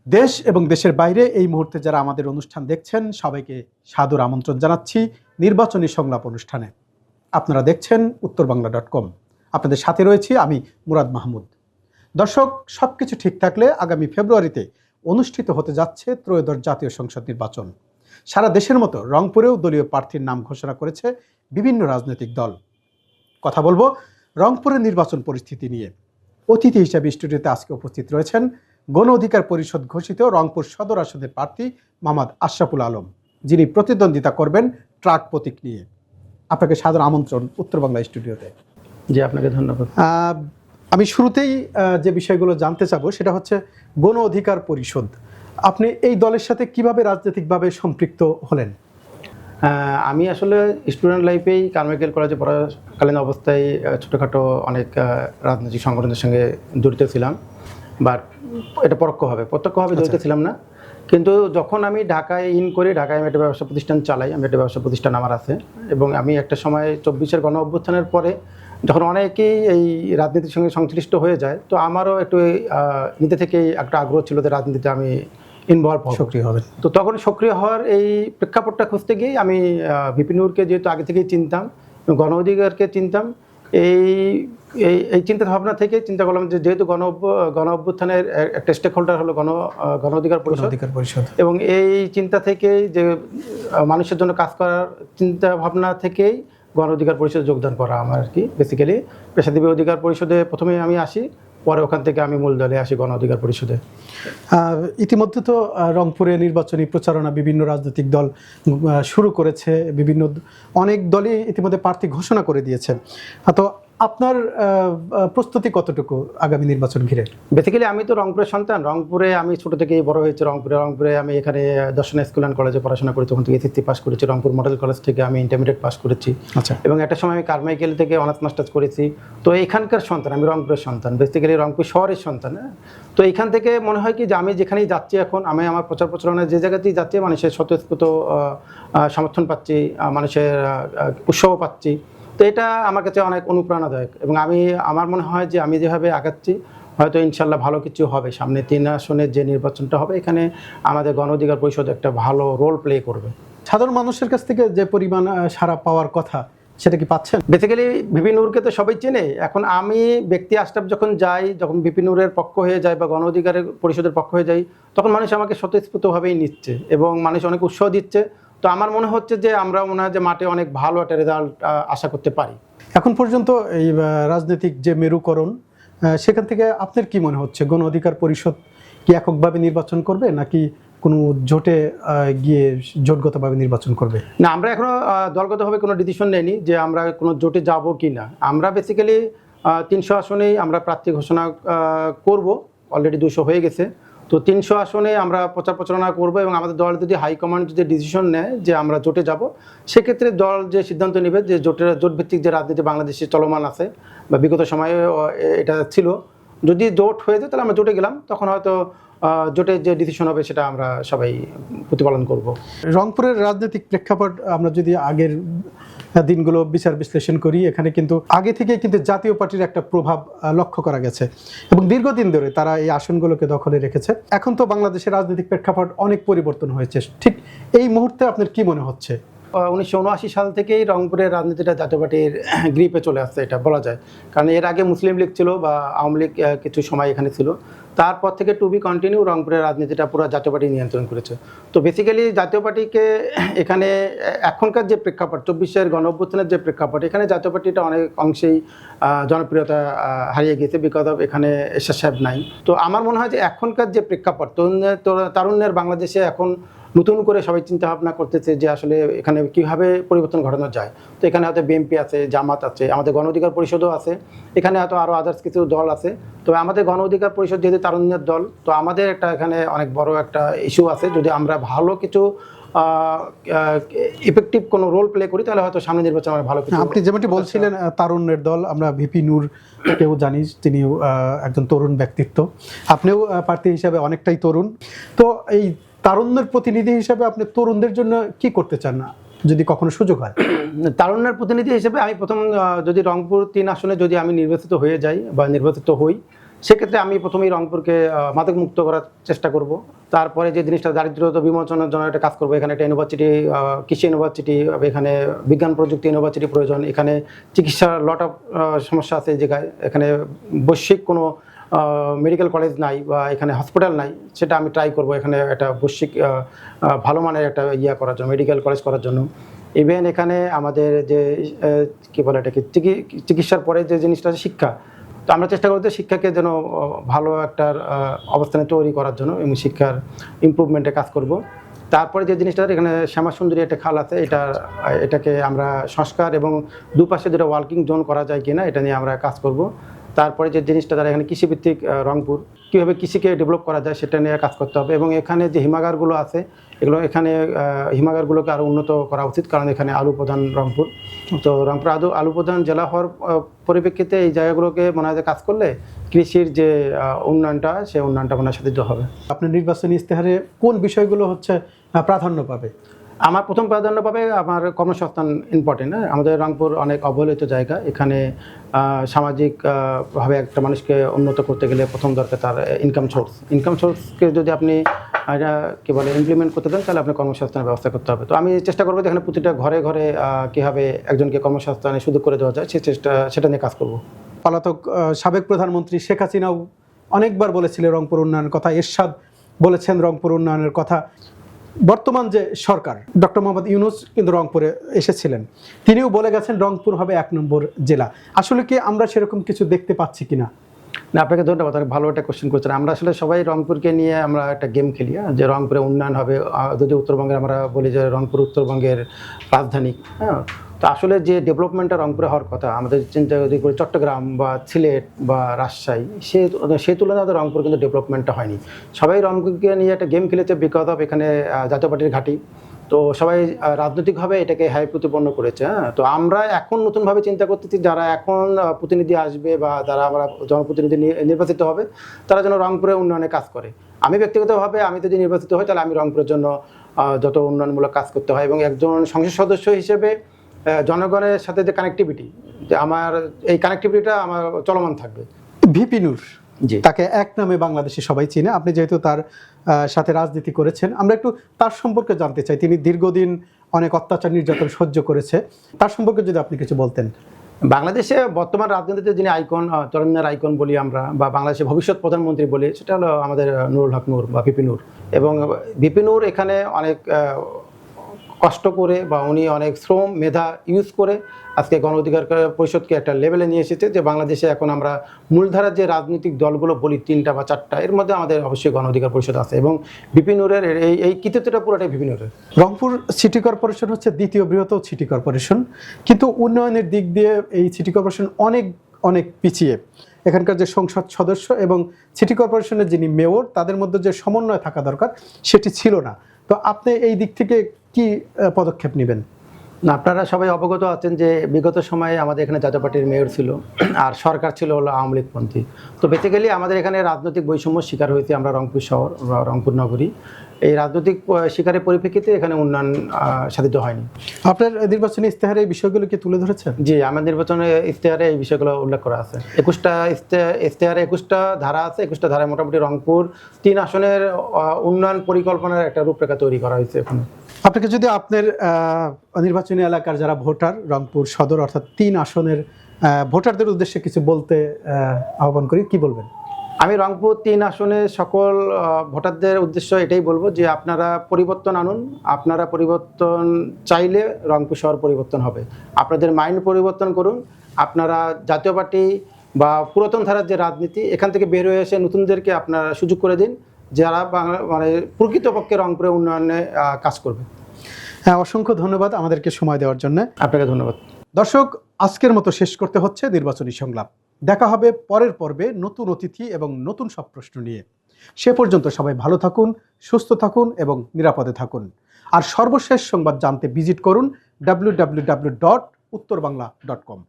দেশ এবং দেশের বাইরে এই মুহূর্তে যারা আমাদের অনুষ্ঠান দেখছেন সবাইকে সাদর আমন্ত্রণ জানাচ্ছি নির্বাচনী সংলাপ অনুষ্ঠানে। আপনারা দেখছেন উত্তরবাংলা.com। আপনাদের সাথে রয়েছি আমি মুরাদ মাহমুদ। দর্শক, সবকিছু ঠিক থাকলে আগামী ফেব্রুয়ারিতে অনুষ্ঠিত হতে যাচ্ছে ত্রয়োদশ জাতীয় সংসদ নির্বাচন। সারা দেশের মতো রংপুরেও দলীয় প্রার্থীর নাম ঘোষণা করেছে বিভিন্ন রাজনৈতিক দল। কথা বলবো রংপুরের নির্বাচন পরিস্থিতি নিয়ে। অতিথি হিসেবে স্টুডিওতে আজকে উপস্থিত রয়েছেন গণ অধিকার পরিষদ ঘোষিত রংপুর সদর আসনের প্রার্থী মোহাম্মদ আশরাফুল আলম, যিনি প্রতিদ্বন্দ্বিতা করবেন ট্রাক প্রতীক নিয়ে। আপনাকে সাদর আমন্ত্রণ উত্তর বাংলা স্টুডিওতে। জি, আপনাকে ধন্যবাদ। আমি শুরুতেই যে বিষয়গুলো জানতে চাবো সেটা হচ্ছে গণ অধিকার পরিষদ। আপনি এই দলের সাথে কিভাবে রাজনৈতিকভাবে সম্পৃক্ত হলেন? আমি আসলে স্টুডেন্ট লাইফেই কারমাইকেল কলেজে পড়াকালীন অবস্থায় ছোটোখাটো অনেক রাজনৈতিক সংগঠনের সঙ্গে জড়িত ছিলাম, বাট এটা প্রত্যক্ষভাবে জড়িত ছিলাম না। কিন্তু যখন আমি ঢাকায় করি, ঢাকায় আমি একটা ব্যবসা প্রতিষ্ঠান চালাই, আমি একটা ব্যবসা প্রতিষ্ঠান আমার আছে, এবং আমি একটা সময় 24-এর গণ অভ্যুত্থানের পরে যখন অনেকেই এই রাজনীতির সঙ্গে সংশ্লিষ্ট হয়ে যায়, তো আমারও একটু নিজে থেকেই একটা আগ্রহ ছিল যে রাজনীতিতে আমি ইনভলভ সক্রিয় হবে। তো তখন সক্রিয় হওয়ার এই প্রেক্ষাপটটা খুঁজতে গিয়ে আমি ভিপি নূরকে যেহেতু আগে থেকেই চিনতাম, গণ অধিকারকে চিনতাম, এই চিন্তা ভাবনা থেকে চিন্তা করলাম যে যেহেতু গণ অভ্যুত্থানের একটা স্টেক হোল্ডার হলো গণ অধিকার পরিষদ, এবং এই চিন্তা থেকেই যে মানুষের জন্য কাজ করার চিন্তা ভাবনা থেকেই গণ অধিকার পরিষদে যোগদান করা আমার আর কি। বেসিক্যালি পেশাজীবী অধিকার পরিষদে প্রথমে আমি আসি, পরে ওখান থেকে আমি মূল দলে আসি গণ অধিকার পরিষদে। ইতিমধ্যে তো রংপুরে নির্বাচনী প্রচারণা বিভিন্ন রাজনৈতিক দল শুরু করেছে, অনেক দলই ইতিমধ্যে প্রার্থী ঘোষণা করে দিয়েছে। তো আপনার প্রস্তুতি কতটুকু আগামী নির্বাচন ঘিরে? বেসিক্যালি আমি তো রংপুরের সন্তান, রংপুরে আমি ছোটো থেকেই বড় হয়েছি। রংপুরে আমি এখানে দর্শনা স্কুল অ্যান্ড কলেজে পড়াশোনা করেছি, ওখান থেকে এসএসসি পাস করেছি, রংপুর মডেল কলেজ থেকে আমি ইন্টারমিডিয়েট পাস করেছি। আচ্ছা। এবং একটা সময় আমি কারমাইকেল থেকে অনার্স মাস্টার্স করেছি। তো এখানকার সন্তান, আমি রংপুরের সন্তান, বেসিক্যালি রংপুর শহরের সন্তান। তো এইখান থেকে মনে হয় কি যে আমি যেখানেই যাচ্ছি এখন, আমি আমার প্রচার প্রচারণায় যে জায়গাতেই যাচ্ছি মানুষের স্বতঃস্ফূর্ত সমর্থন পাচ্ছি, মানুষের উৎসাহ পাচ্ছি। তো এটা আমার কাছে অনেক অনুপ্রেরণাদায়ক, এবং আমার মনে হয় যে আমি যেভাবে আগাচ্ছি হয়তো ইনশাল্লাহ ভালো কিছু হবে। সামনে 3 আসনের যে নির্বাচনটা হবে, এখানে আমাদের গণ অধিকার পরিষদ একটা ভালো রোল প্লে করবে। সাধারণ মানুষের কাছ থেকে যে পরিমাণ সাড়া পাওয়ার কথা সেটা কি পাচ্ছেন? বেসিক্যালি ভিপি নূরকে তো সবাই চেনে। এখন আমি ব্যক্তি আশরাফ যখন যাই, যখন ভিপি নূরের পক্ষ হয়ে যায় বা গণ অধিকারের পরিষদের পক্ষ হয়ে যাই, তখন মানুষ আমাকে স্বতঃস্ফূর্তভাবেই নিচ্ছে এবং মানুষ অনেক উৎসাহ দিচ্ছে। তো আমার মনে হচ্ছে যে আমরা মনে হয় যে মাঠে অনেক ভালো একটা রেজাল্ট আশা করতে পারি। এখন পর্যন্ত এই রাজনৈতিক যে মেরুকরণ, সেখান থেকে আপনার কি মনে হচ্ছে গণ অধিকার পরিষদ কি এককভাবে নির্বাচন করবে নাকি কোনো জোটে গিয়ে জোটগতভাবে নির্বাচন করবে? না, আমরা এখনো দলগতভাবে কোনো ডিসিশন নেইনি যে আমরা কোনো জোটে যাব কি না। আমরা বেসিক্যালি 300 আসনেই আমরা প্রার্থী ঘোষণা করব, অলরেডি 200 হয়ে গেছে। তো 300 আসনে আমরা প্রচার প্রচারণা করব, এবং আমাদের দল যদি হাইকমান্ড যদি ডিসিশন নেয় যে আমরা জোটে যাব, সেক্ষেত্রে দল যে সিদ্ধান্ত নেবে যে জোটভিত্তিক যে রাজনীতি বাংলাদেশে চলমান আছে বা বিগত সময়ে এটা ছিল, যদি জোট হয়ে যায় তাহলে আমরা জোটে গেলাম, তখন হয়তো জোটের যে ডিসিশন হবে সেটা আমরা সবাই প্রতিপালন করব। রংপুরের রাজনৈতিক প্রেক্ষাপট আমরা যদি আগের দিনগুলো বিচার বিশ্লেষণ করি, এখানে কিন্তু আগে থেকে কিন্তু জাতীয় পার্টির একটা প্রভাব লক্ষ্য করা গেছে এবং দীর্ঘদিন ধরে তারা এই আসনগুলোকে দখলে রেখেছে। এখন তো বাংলাদেশের রাজনৈতিক প্রেক্ষাপট অনেক পরিবর্তন হয়েছে, ঠিক এই মুহূর্তে আপনার কি মনে হচ্ছে? 1979 সাল থেকেই রংপুরের রাজনীতিটা জাতীয় পার্টির গ্রিপে চলে আসছে, এটা বলা যায়। কারণ এর আগে মুসলিম লীগ ছিল বা আওয়ামী লীগ কিছু সময় এখানে ছিল, তারপর থেকে টু বি কন্টিনিউ রংপুরের রাজনীতিটা পুরো জাতীয় পার্টি নিয়ন্ত্রণ করেছে। তো বেসিক্যালি জাতীয় পার্টিকে এখানে এখনকার যে প্রেক্ষাপট, 24-এর গণ অভ্যুত্থানের যে প্রেক্ষাপট, এখানে জাতীয় পার্টিটা অনেক অংশেই জনপ্রিয়তা হারিয়ে গেছে, বিকজ অফ এখানে এরশাদ সাহেব নাই। তো আমার মনে হয় যে এখনকার যে প্রেক্ষাপট, তারুণ্যের বাংলাদেশে এখন নতুন করে সবাই চিন্তা ভাবনা করতেছে যে আসলে এখানে কীভাবে পরিবর্তন ঘটানো যায়। তো এখানে হয়তো বিএনপি আছে, জামাত আছে, আমাদের গণ অধিকার পরিষদও আছে, এখানে হয়তো আরও আদার্স কিছু দল আছে। তো আমাদের গণ অধিকার পরিষদ যেহেতু তারুণ্যের দল, তো আমাদের একটা এখানে অনেক বড় একটা ইস্যু আছে। যদি আমরা ভালো কিছু ইফেক্টিভ কোনো রোল প্লে করি তাহলে হয়তো সামনে নির্বাচন আমরা ভালো কিছু। আপনি যেমনটি বলছিলেন তারুণ্যের দল, আমরা ভিপি নূর কেউ জানি, তিনি একজন তরুণ ব্যক্তিত্ব, আপনিও প্রার্থী হিসাবে অনেকটাই তরুণ। তো এই তারুণ্যের প্রতিনিধি হিসেবে আপনি তরুণদের জন্য কি করতে চান না যদি কখনো সুযোগ হয়? তারুণ্যের প্রতিনিধি হিসেবে আমি প্রথম যদি রংপুর 3 আসনে যদি আমি নির্বাচিত হয়ে যাই বা নির্বাচিত হই, সেক্ষেত্রে আমি প্রথমেই রংপুরকে মাদক মুক্ত করার চেষ্টা করব। তারপরে যে জিনিসটা দারিদ্রতা বিমোচনের জন্য একটা কাজ করবো, এখানে একটা ইউনিভার্সিটি, কৃষি ইউনিভার্সিটি, এখানে বিজ্ঞান প্রযুক্তি ইউনিভার্সিটি প্রয়োজন, এখানে চিকিৎসার লট অফ সমস্যা আছে এই জায়গায়, এখানে বৈশ্বিক কোনো মেডিকেল কলেজ নাই বা এখানে হসপিটাল নাই, সেটা আমি ট্রাই করব এখানে একটা বৈশ্বিক ভালো মানের একটা করার জন্য, মেডিকেল কলেজ করার জন্য। ইভেন এখানে আমাদের যে কী বলে এটাকে চিকিৎসার পরে যে জিনিসটা আছে শিক্ষা, তো আমরা চেষ্টা করতে শিক্ষাকে যেন ভালো একটা অবস্থানে তৈরি করার জন্য এবং শিক্ষার ইমপ্রুভমেন্টে কাজ করব। তারপরে যে জিনিসটা এখানে শ্যামাসুন্দরী একটা খাল আছে, এটাকে আমরা সংস্কার এবং দুপাশে যেটা ওয়ার্কিং জোন করা যায় কিনা এটা নিয়ে আমরা কাজ করব। তারপরে যে জিনিসটা যারা এখানে কৃষিভিত্তিক রংপুর, কীভাবে কৃষিকে ডেভেলপ করা যায় সেটা নিয়ে কাজ করতে হবে। এবং এখানে যে হিমাগারগুলো আছে এখানে হিমাগারগুলোকে আরও উন্নত করা উচিত, কারণ এখানে আলু প্রধান রংপুর, তো রংপুর আলু প্রধান জেলা হওয়ার পরিপ্রেক্ষিতে এই জায়গাগুলোকে মনে হয় যে কাজ করলে কৃষির যে উন্নয়নটা সেই উন্নয়নটা মনে হয় সাধিত হবে। আপনার নির্বাচনী ইশতেহারে কোন বিষয়গুলো হচ্ছে প্রাধান্য পাবে? আমার প্রথম প্রাধান্য পাবে আমার কর্মসংস্থান ইম্পর্টেন্ট। আমাদের রংপুর অনেক অবহেলিত জায়গা, এখানে সামাজিকভাবে একটা মানুষকে উন্নত করতে গেলে প্রথম দরকার তার ইনকাম সোর্সকে যদি আপনি কী বলে ইমপ্লিমেন্ট করতে দেন তাহলে আপনি কর্মসংস্থানের ব্যবস্থা করতে হবে। তো আমি চেষ্টা করবো এখানে প্রতিটা ঘরে ঘরে কীভাবে একজনকে কর্মসংস্থানে সুযোগ করে দেওয়া যায় সেটা নিয়ে কাজ করব। পলাতক সাবেক প্রধানমন্ত্রী শেখ হাসিনাও অনেকবার বলেছিলেন রংপুর উন্নয়নের কথা, এরশাদ বলেছেন রংপুর উন্নয়নের কথা। বর্তমান যে সরকার, ডক্টর মোহাম্মদ ইউনূস কিন্তু রংপুরে এসেছিলেন, তিনিও বলে গেছেন রংপুর হবে 1 নম্বর জেলা। আসলে কি আমরা সেরকম কিছু দেখতে পাচ্ছি কিনা? না, আপনাকে ধন্যবাদ, ভালো একটা কোশ্চেন করছেন। আমরা আসলে সবাই রংপুরকে নিয়ে আমরা একটা গেম খেলি, যে রংপুরে উন্নয়ন হবে। যদি উত্তরবঙ্গের আমরা বলি যে রংপুর উত্তরবঙ্গের রাজধানী, হ্যাঁ, তো আসলে যে ডেভেলপমেন্টটা রংপুরে হওয়ার কথা, আমাদের চিন্তা যদি করি চট্টগ্রাম বা সিলেট বা রাজশাহী, সেই তুলনায় আমাদের রংপুর কিন্তু ডেভেলপমেন্টটা হয়নি। সবাই রংপুরকে নিয়ে একটা গেম খেলেছে বিকজ অফ এখানে জাতীয় পার্টির ঘাঁটি, তো সবাই রাজনৈতিকভাবে এটাকে হাই প্রতিপন্ন করেছে। হ্যাঁ, তো আমরা এখন নতুনভাবে চিন্তা করতেছি যারা এখন প্রতিনিধি আসবে বা যারা আমরা জনপ্রতিনিধি নির্বাচিত হবে তারা যেন রংপুরে উন্নয়নে কাজ করে। আমি ব্যক্তিগতভাবে আমি যদি নির্বাচিত হই তাহলে আমি রংপুরের জন্য যত উন্নয়নমূলক কাজ করতে হয় এবং একজন সংসদ সদস্য হিসেবে জনগণের সাথে যে কানেক্টিভিটি, যে আমার এই কানেক্টিভিটিটা আমার চলমান থাকবে। ভিপি নূর, জি, তাকে এক নামে বাংলাদেশে সবাই চিনে। আপনি যেহেতু তার সাথে রাজনীতি করেছেন, আমরা একটু তার সম্পর্কে জানতে চাই। তিনি দীর্ঘদিন অনেক অত্যাচার নির্যাতন সহ্য করেছে, তার সম্পর্কে যদি আপনি কিছু বলতেন। বাংলাদেশে বর্তমান রাজনীতিতে যিনি আইকন, তরুণের আইকন বলি আমরা, বা বাংলাদেশের ভবিষ্যৎ প্রধানমন্ত্রী বলি, সেটা হলো আমাদের নুরুল হক নূর বা ভিপি নূর। এবং ভিপি নূর এখানে অনেক কষ্ট করে বা উনি অনেক শ্রম মেধা ইউজ করে আজকে গণ অধিকার পরিষদকে একটা লেভেলে নিয়ে এসেছে, যে বাংলাদেশে এখন আমরা মূলধারার যে রাজনৈতিক দলগুলো বলি 3টা বা 4টা, এর মধ্যে আমাদের অবশ্যই গণ অধিকার পরিষদ আছে এবং ভিপি নূরের এই কৃতিত্বটা পুরোটাই ভিপি নূরের। রংপুর সিটি কর্পোরেশন হচ্ছে দ্বিতীয় বৃহত্তম সিটি কর্পোরেশন, কিন্তু উন্নয়নের দিক দিয়ে এই সিটি কর্পোরেশন অনেক অনেক পিছিয়ে। এখানকার যে সংসদ সদস্য এবং সিটি কর্পোরেশনের যিনি মেয়র, তাদের মধ্যে যে সমন্বয় থাকা দরকার সেটি ছিল না। তো আপনি এই দিক থেকে কি পদক্ষেপ নেবেন? না, আপনারা সবাই অবগত আছেন যে বিগত সময়ে আমাদের এখানে জাতীয় পার্টির মেয়র ছিল আর সরকার ছিল হলো আওয়ামী লীগপন্থী। তো বেসিক্যালি আমাদের এখানে রাজনৈতিক বৈষম্য শিকার হয়েছে আমরা রংপুর শহর, রংপুর নগরী। এই রাজনৈতিক শিকারের পরিপ্রেক্ষিতে এখানে উন্নয়ন সাধিত হয়নি। আপনার নির্বাচনী ইশতেহারে এই বিষয়গুলো কি তুলে ধরেছেন? জি, আমার নির্বাচনের ইশতেহারে এই বিষয়গুলো উল্লেখ করা আছে। 21টা ইশতেহারে 21টা ধারা আছে। 21টা ধারায় মোটামুটি রংপুর 3 আসনের উন্নয়ন পরিকল্পনার একটা রূপরেখা তৈরি করা হয়েছে এখানে। আপনাকে যদি আপনার নির্বাচনী এলাকার যারা ভোটার, রংপুর সদর অর্থাৎ 3 আসনের ভোটারদের উদ্দেশ্যে কিছু বলতে আহ্বান করি, কি বলবেন? আমি রংপুর 3 আসনে সকল ভোটারদের উদ্দেশ্য এটাই বলবো যে আপনারা পরিবর্তন আনুন। আপনারা পরিবর্তন চাইলে রংপুর শহর পরিবর্তন হবে। আপনাদের মাইন্ড পরিবর্তন করুন। আপনারা জাতীয় পার্টি বা পুরাতন ধারার যে রাজনীতি, এখান থেকে বের হয়ে এসে নতুনদেরকে আপনারা সুযোগ করে দিন, যারা মানে প্রকৃতপক্ষে রংপুরে উন্নয়নে কাজ করবে। হ্যাঁ, অসংখ্য ধন্যবাদ আমাদেরকে সময় দেওয়ার জন্য। আপনাকে ধন্যবাদ। দর্শক, আজকের মতো শেষ করতে হচ্ছে নির্বাচনী সংলাপ। দেখা হবে পরের পর্বে নতুন অতিথি এবং নতুন সব প্রশ্ন নিয়ে। সে পর্যন্ত সবাই ভালো থাকুন, সুস্থ থাকুন এবং নিরাপদে থাকুন। আর সর্বশেষ সংবাদ জানতে ভিজিট করুন www.uttorbangla.com।